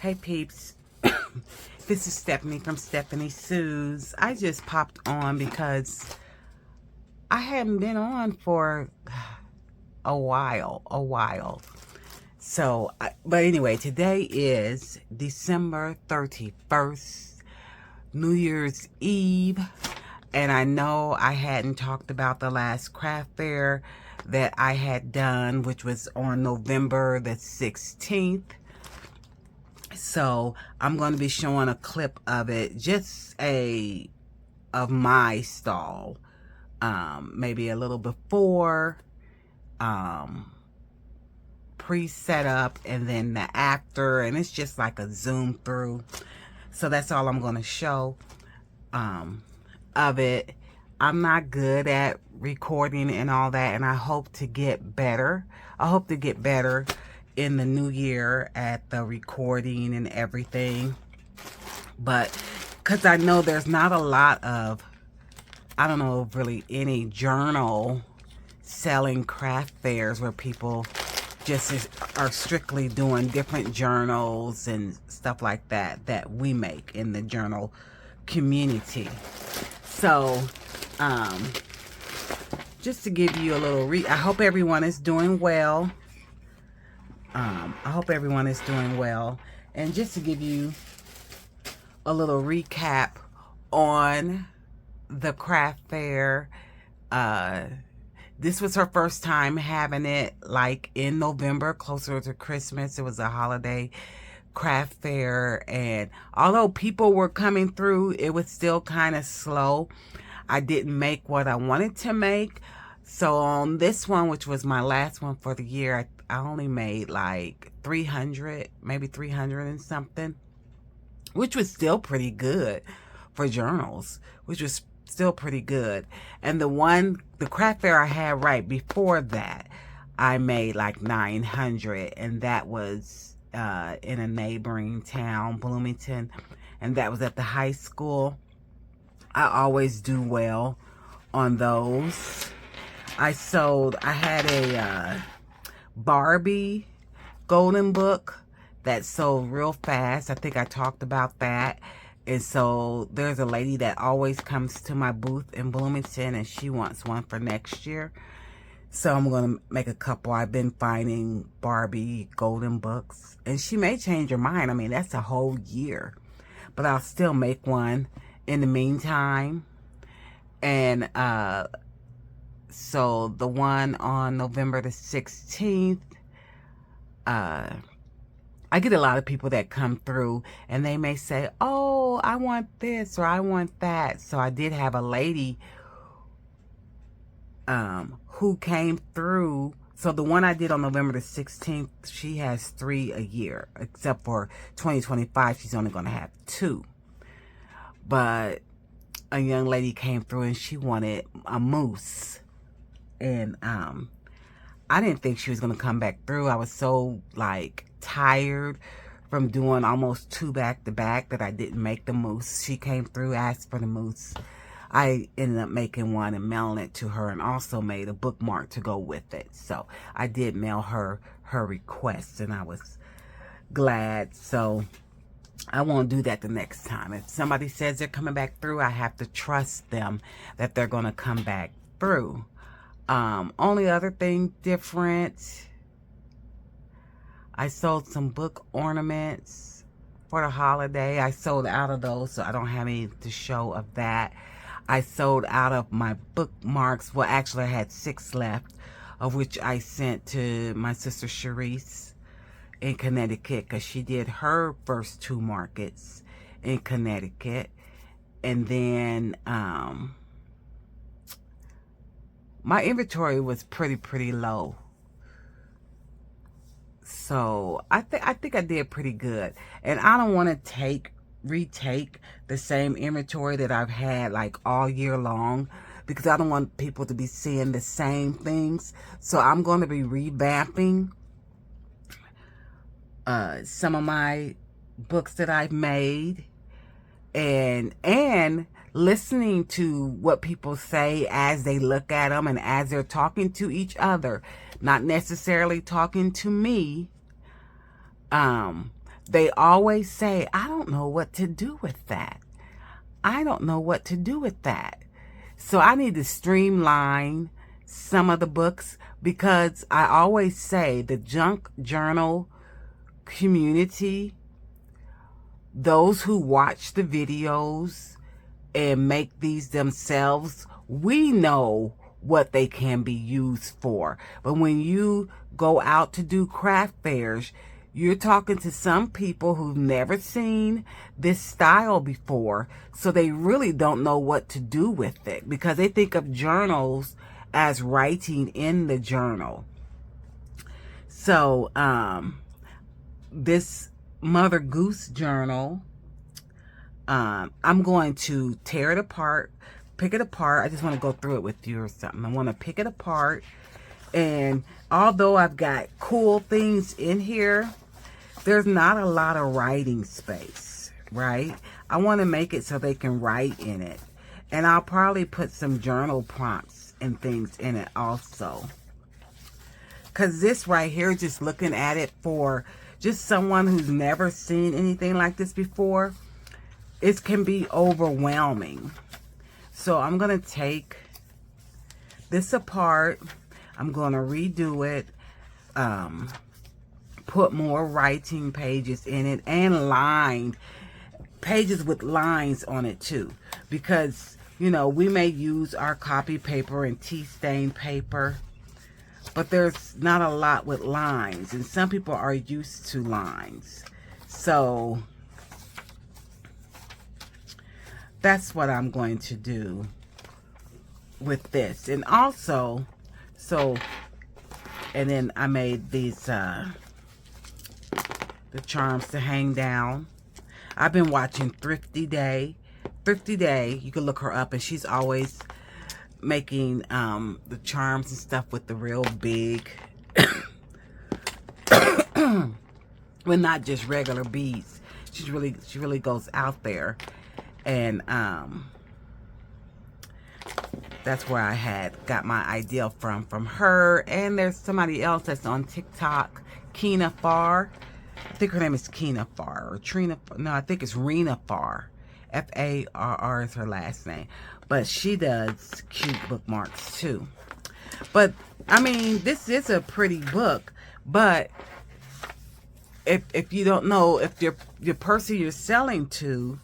Hey peeps, this is Stephanie from Stephanie Sue's. I just popped on because I hadn't been on for a while. So, but anyway, today is December 31st, New Year's Eve. And I know I hadn't talked about the last craft fair that I had done, which was on November the 16th. So I'm going to be showing a clip of it, just of my stall, maybe a little before, pre-set up, and then the after, and it's just like a zoom through. So that's all I'm going to show of it. I'm not good at recording and all that, and I hope to get better. I hope to get better in the new year at the recording and everything. But because I know there's not a lot of, I don't know really any journal selling craft fairs where people just are strictly doing different journals and stuff like that we make in the journal community. So just to give you a little I hope everyone is doing well. I hope everyone is doing well. And just to give you a little recap on the craft fair, this was her first time having it, like in November, closer to Christmas. It was a holiday craft fair, and although people were coming through, it was still kind of slow. I didn't make what I wanted to make. So on this one, which was my last one for the year, I only made like 300, maybe 300 and something, which was still pretty good for journals, which was still pretty good. And the craft fair I had right before that, I made like 900, and that was in a neighboring town, Bloomington, and that was at the high school. I always do well on those. I had a Barbie golden book that sold real fast. I think I talked about that. And so there's a lady that always comes to my booth in Bloomington, and she wants one for next year. So I'm going to make a couple. I've been finding Barbie golden books, and she may change her mind. I mean, that's a whole year, but I'll still make one in the meantime. And so the one on November the 16th, I get a lot of people that come through, and they may say, oh, I want this or I want that. So I did have a lady who came through. So the one I did on November the 16th, she has 3 a year, except for 2025, she's only going to have 2. But a young lady came through and she wanted a moose. And I didn't think she was going to come back through. I was so like tired from doing almost 2 back-to-back that I didn't make the moose. She came through, asked for the moose. I ended up making one and mailing it to her, and also made a bookmark to go with it. So I did mail her request, and I was glad. So I won't do that the next time. If somebody says they're coming back through, I have to trust them that they're going to come back through. Only other thing different, I sold some book ornaments for the holiday. I sold out of those, so I don't have any to show of that. I sold out of my bookmarks. Well, actually, I had 6 left, of which I sent to my sister Sharice in Connecticut, because she did her first 2 markets in Connecticut. And then my inventory was pretty low. So I think I did pretty good. And I don't want to retake the same inventory that I've had like all year long, because I don't want people to be seeing the same things. So I'm going to be revamping some of my books that I've made, and listening to what people say as they look at them and as they're talking to each other, not necessarily talking to me. they always say, I don't know what to do with that. I don't know what to do with that. So I need to streamline some of the books, because I always say the junk journal community, those who watch the videos and make these themselves, we know what they can be used for. But when you go out to do craft fairs, you're talking to some people who've never seen this style before, so they really don't know what to do with it, because they think of journals as writing in the journal. So this Mother Goose journal, I'm going to tear it apart, pick it apart. I just want to go through it with you or something. I want to pick it apart, and although I've got cool things in here, there's not a lot of writing space, right? I want to make it so they can write in it. And I'll probably put some journal prompts and things in it also. Because this right here, just looking at it for just someone who's never seen anything like this before, it can be overwhelming. So I'm going to take this apart. I'm going to redo it. Put more writing pages in it, and lined pages with lines on it too, because you know we may use our copy paper and tea stain paper, but there's not a lot with lines, and some people are used to lines. So that's what I'm going to do with this. And also, and then I made these the charms to hang down. I've been watching Thrifty Day. Thrifty Day, you can look her up, and she's always making the charms and stuff with the real big, well, not just regular beads. She really goes out there, and that's where I got my idea from her. And there's somebody else that's on TikTok, Kina Farr. I think her name is Kina Farr, or Trina. No, I think it's Rena Farr. Farr is her last name. But she does cute bookmarks too. But I mean, this is a pretty book. But if you don't know, if your person you're selling to,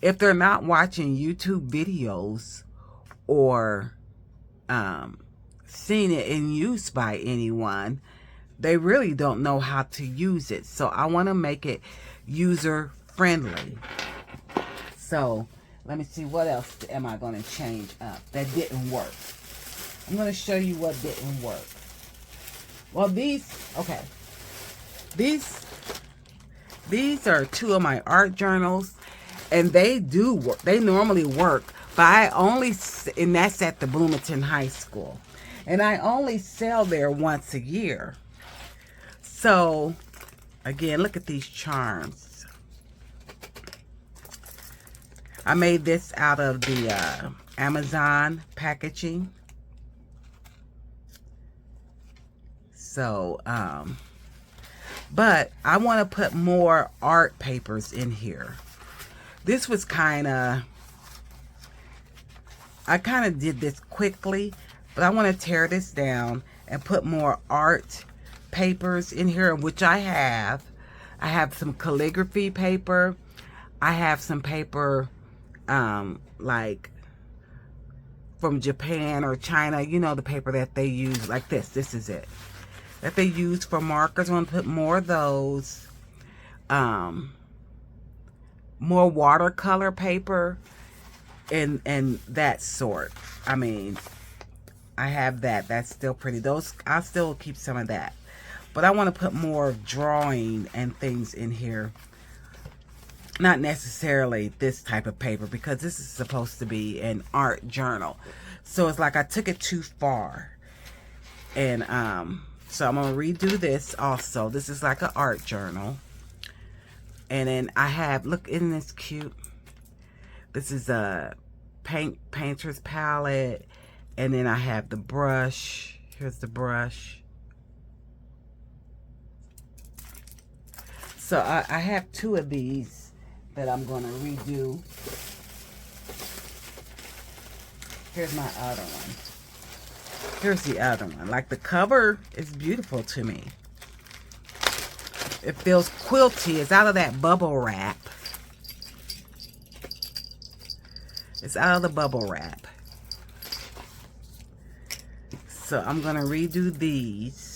if they're not watching YouTube videos or seen it in use by anyone, they really don't know how to use it. So I want to make it user friendly. So let me see, what else am I going to change up that didn't work. I'm going to show you what didn't work. Well, these are two of my art journals, and they do work. They normally work, but and that's at the Bloomington High School, and I only sell there once a year. So, again, look at these charms. I made this out of the Amazon packaging. So, but I want to put more art papers in here. This was I kind of did this quickly, but I want to tear this down and put more art papers in here, which I have. I have some calligraphy paper. I have some paper like from Japan or China, you know, the paper that they use like this is it, that they use for markers. I want to put more of those, more watercolor paper and that sort. I mean, I have that's still pretty. Those, I'll still keep some of that. But I want to put more drawing and things in here. Not necessarily this type of paper, because this is supposed to be an art journal. So it's like I took it too far. And so I'm going to redo this also. This is like an art journal. And then I have, look, isn't this cute? This is a painter's palette. And then I have the brush. Here's the brush. So I have two of these that I'm going to redo. Here's my other one. Here's the other one. Like, the cover is beautiful to me. It feels quilty. It's out of that bubble wrap. It's out of the bubble wrap. So I'm going to redo these.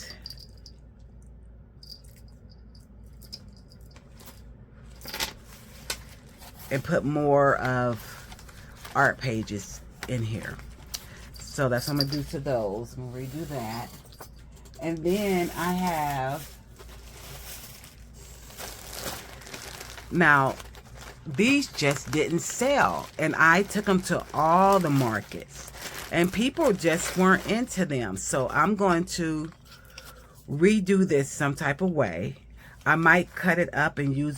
And put more of art pages in here. So that's what I'm going to do to those. I'm going to redo that. And then I have... Now, these just didn't sell. And I took them to all the markets. And people just weren't into them. So I'm going to redo this some type of way. I might cut it up and use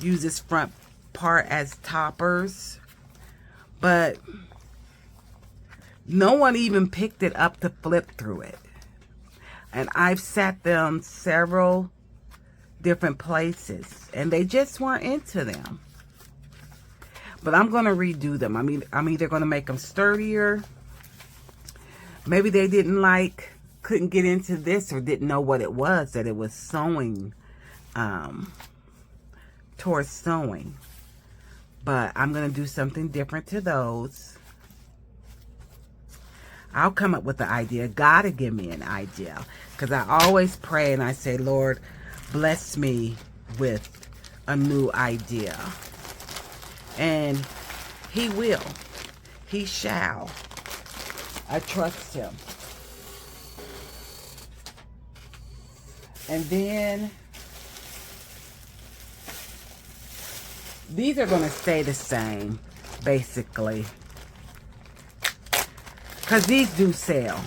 this front part as toppers. But no one even picked it up to flip through it. And I've sat them several different places. And they just weren't into them. But I'm going to redo them. I'm either going to make them sturdier. Maybe they couldn't get into this or didn't know what it was, that it was sewing, towards sewing. But I'm going to do something different to those. I'll come up with the idea. God will give me an idea. Because I always pray and I say, Lord, bless me with a new idea. And He will. He shall. I trust Him. And then these are going to stay the same, basically. Because these do sell.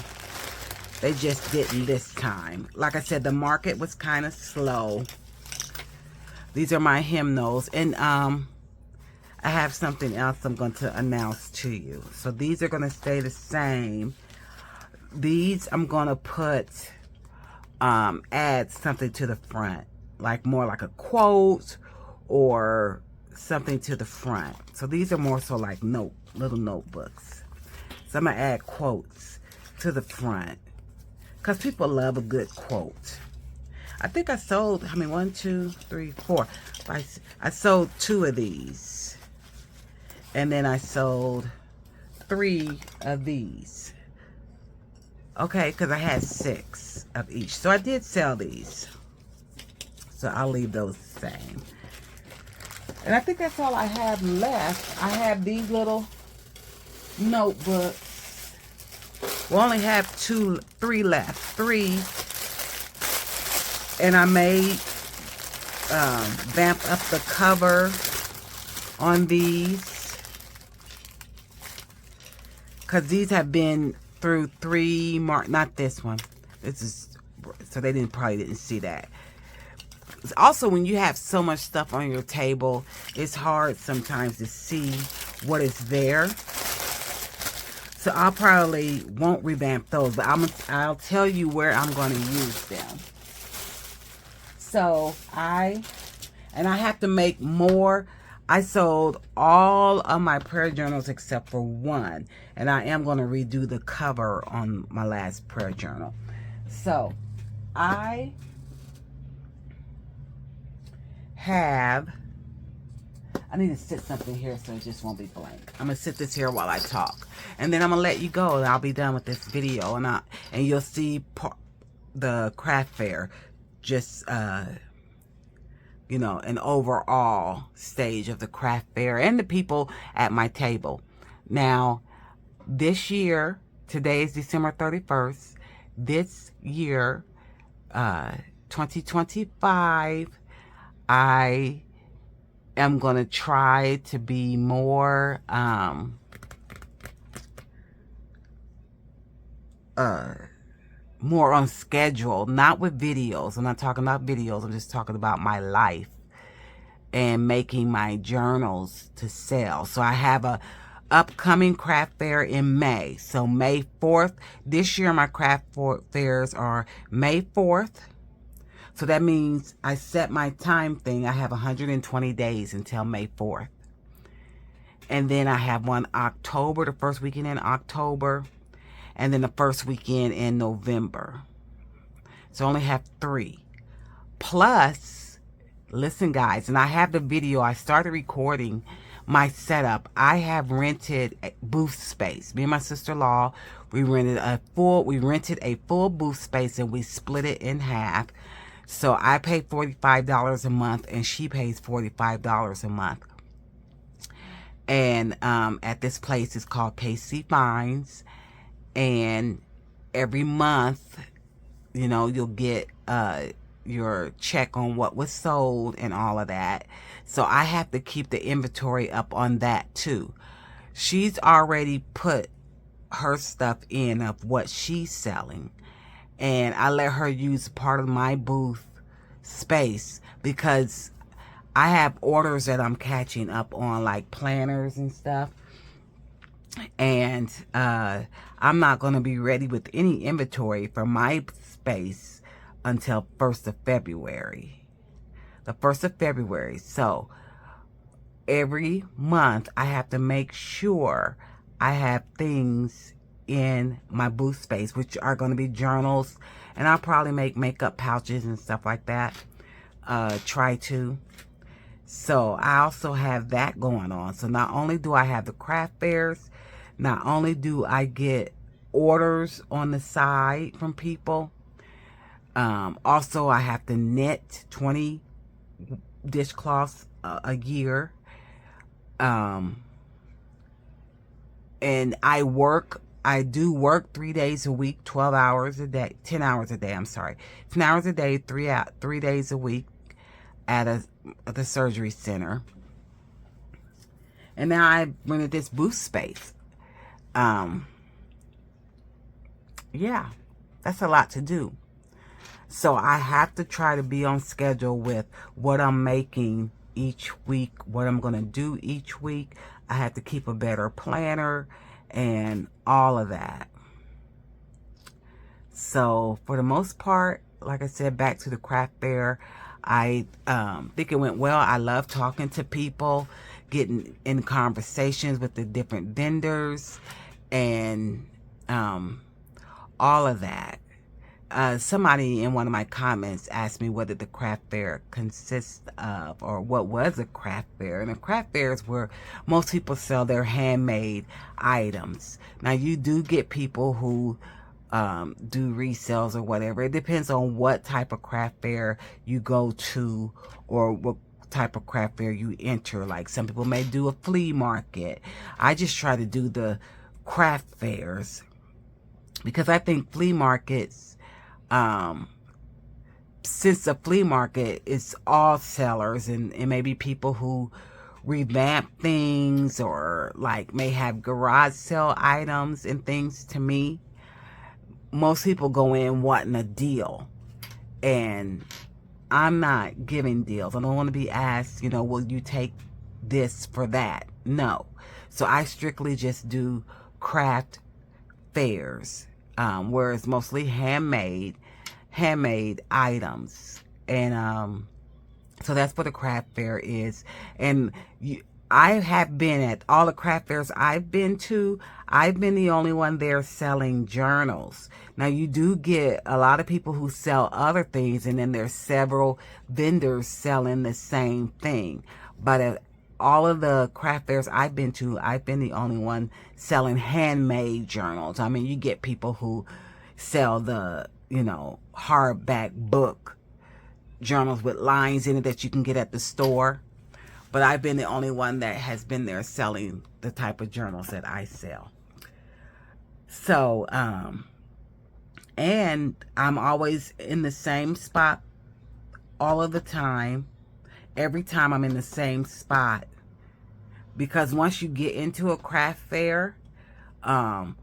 They just didn't this time. Like I said, the market was kind of slow. These are my hymnals. And I have something else I'm going to announce to you. So these are going to stay the same. These I'm going to put, add something to the front. Like more like a quote or something to the front. So these are more so like little notebooks. So I'm going to add quotes to the front. Because people love a good quote. I think I sold, 1, 2, 3, 4. I sold 2 of these. And then I sold 3 of these. Okay, because I had 6 of each. So I did sell these. So I'll leave those the same. And I think that's all I have left. I have these little notebooks. We only have 3 left. 3. And I made vamp up the cover on these. Because these have been through 3 not this one. This is, so they probably didn't see that. Also, when you have so much stuff on your table, it's hard sometimes to see what is there. So I probably won't revamp those, but I'll tell you where I'm going to use them. So I have to make more. I sold all of my prayer journals except for one. And I am going to redo the cover on my last prayer journal. So I need to sit something here so it just won't be blank. I'm going to sit this here while I talk. And then I'm going to let you go and I'll be done with this video. And you'll see the craft fair, just, you know, an overall stage of the craft fair and the people at my table. Now, this year, today is December 31st. This year, 2025, I am going to try to be more more on schedule, not with videos. I'm not talking about videos. I'm just talking about my life and making my journals to sell. So I have a upcoming craft fair in May. So May 4th. This year my craft fairs are May 4th. So that means I set my time thing. I have 120 days until May 4th. And then I have one October, the first weekend in October, and then the first weekend in November. So I only have 3. Plus, listen guys, and I have the video. I started recording my setup. I have rented a booth space. Me and my sister-in-law, we rented a full booth space, and we split it in half. So I pay $45 a month, and she pays $45 a month. And at this place, it's called KC Finds. And every month, you know, you'll get your check on what was sold and all of that. So I have to keep the inventory up on that too. She's already put her stuff in of what she's selling, and I let her use part of my booth space because I have orders that I'm catching up on, like planners and stuff. And I'm not going to be ready with any inventory for my space until 1st of February. The 1st of February. So every month I have to make sure I have things in my booth space, which are going to be journals, and I'll probably make makeup pouches and stuff like that. Try to. So I also have that going on. So not only do I have the craft fairs, not only do I get orders on the side from people, also I have to knit 20 dishcloths a year. And I do work 3 days a week, 12 hours a day, 10 hours a day, I'm sorry. 10 hours a day, 3 days a week at the surgery center. And now I rented this booth space. Yeah, that's a lot to do. So I have to try to be on schedule with what I'm making each week, what I'm going to do each week. I have to keep a better planner and all of that. So for the most part, like I said, back to the craft fair, I think it went well. I love talking to people, getting in conversations with the different vendors, and all of that. Somebody in one of my comments asked me what did the craft fair consist of, or what was a craft fair. And a craft fair is where most people sell their handmade items. Now you do get people who do resales or whatever. It depends on what type of craft fair you go to or what type of craft fair you enter. Like some people may do a flea market. I just try to do the craft fairs because I think flea markets, since the flea market is all sellers and maybe people who revamp things or like may have garage sale items and things, to me, most people go in wanting a deal, and I'm not giving deals. I don't want to be asked, you know, will you take this for that? No. So I strictly just do craft fairs, where it's mostly handmade items. And so that's what a craft fair is. And I have been at all the craft fairs I've been to. I've been the only one there selling journals. Now you do get a lot of people who sell other things, and then there's several vendors selling the same thing. But at all of the craft fairs I've been to, I've been the only one selling handmade journals. I mean, you get people who sell the, you know, hardback book journals with lines in it that you can get at the store. But I've been the only one that has been there selling the type of journals that I sell. So, and I'm always in the same spot all of the time. Every time I'm in the same spot. Because once you get into a craft fair, the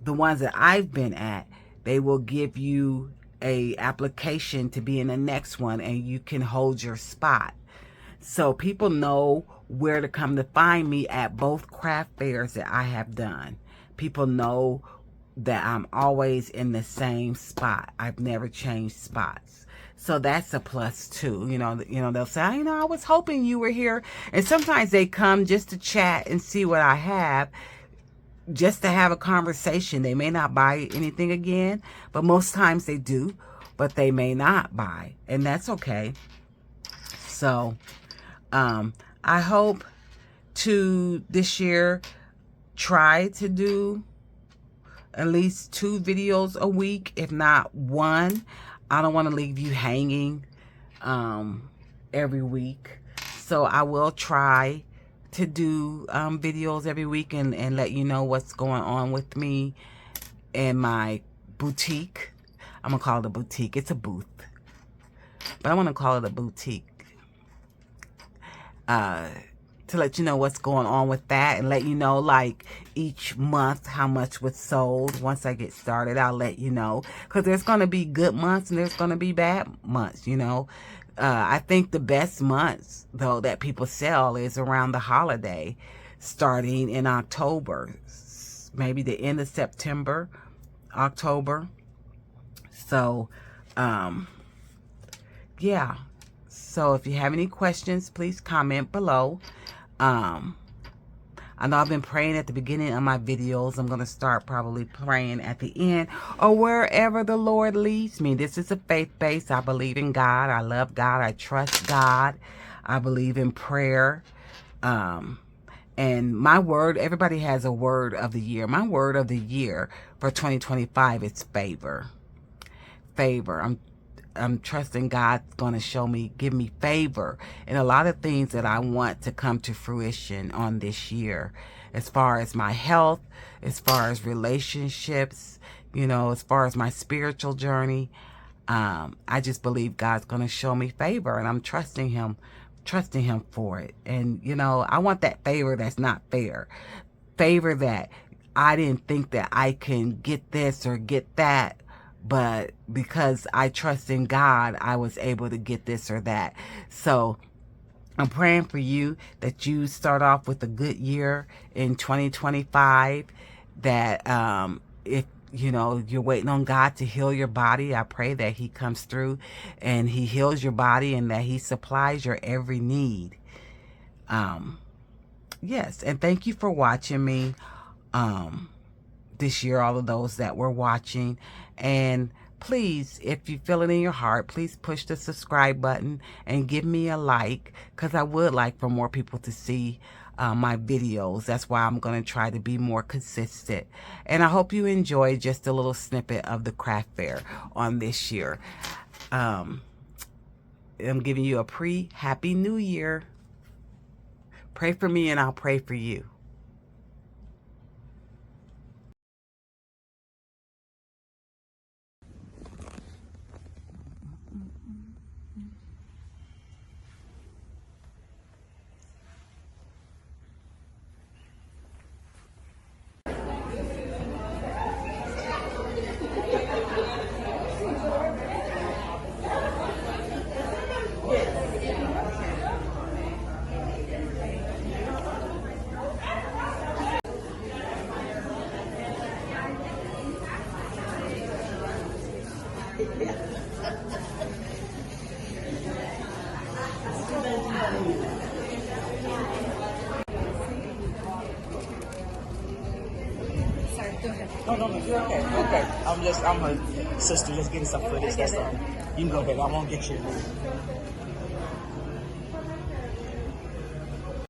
ones that I've been at, they will give you a application to be in the next one, and you can hold your spot. So people know where to come to find me at both craft fairs that I have done. People know that I'm always in the same spot. I've never changed spots. So that's a plus too. They'll say, I was hoping you were here. And sometimes they come just to chat and see what I have, just to have a conversation. They may not buy anything again, but most times they do, but they may not buy, and that's okay. So I hope to this year try to do at least 2 videos a week, if not 1. I don't want to leave you hanging every week. So I will try to do videos every week and let you know what's going on with me in my boutique. I'm going to call it a boutique. It's a booth, but I want to call it a boutique. To let you know what's going on with that, and let you know, like, each month how much was sold. Once I get started, I'll let you know, because there's going to be good months and there's going to be bad months. I think the best months, though, that people sell is around the holiday, starting in October, maybe the end of September, October. So yeah, so if you have any questions, please comment below. I know I've been praying at the beginning of my videos. I'm going to start probably praying at the end, or wherever the Lord leads me. This is a faith base. I believe in God. I love God. I trust God. I believe in prayer. And my word, everybody has a word of the year. My word of the year for 2025 is favor. Favor. I'm trusting God's going to give me favor in a lot of things that I want to come to fruition on this year, as far as my health, as far as relationships, as far as my spiritual journey. I just believe God's going to show me favor, and I'm trusting him for it. And, I want that favor that's not fair. Favor that I didn't think that I can get this or get that, but because I trust in God, I was able to get this or that. So I'm praying for you that you start off with a good year in 2025, that if you're waiting on God to heal your body, I pray that he comes through and he heals your body, and that he supplies your every need. Yes, and thank you for watching me this year, all of those that were watching. And please, if you feel it in your heart, please push the subscribe button and give me a like, because I would like for more people to see my videos. That's why I'm going to try to be more consistent. And I hope you enjoy just a little snippet of the craft fair on this year. I'm giving you a pre-Happy New Year. Pray for me and I'll pray for you. No, you're okay. Okay. I'm her sister. Just getting some footage. That's all. You can go ahead. I won't get you.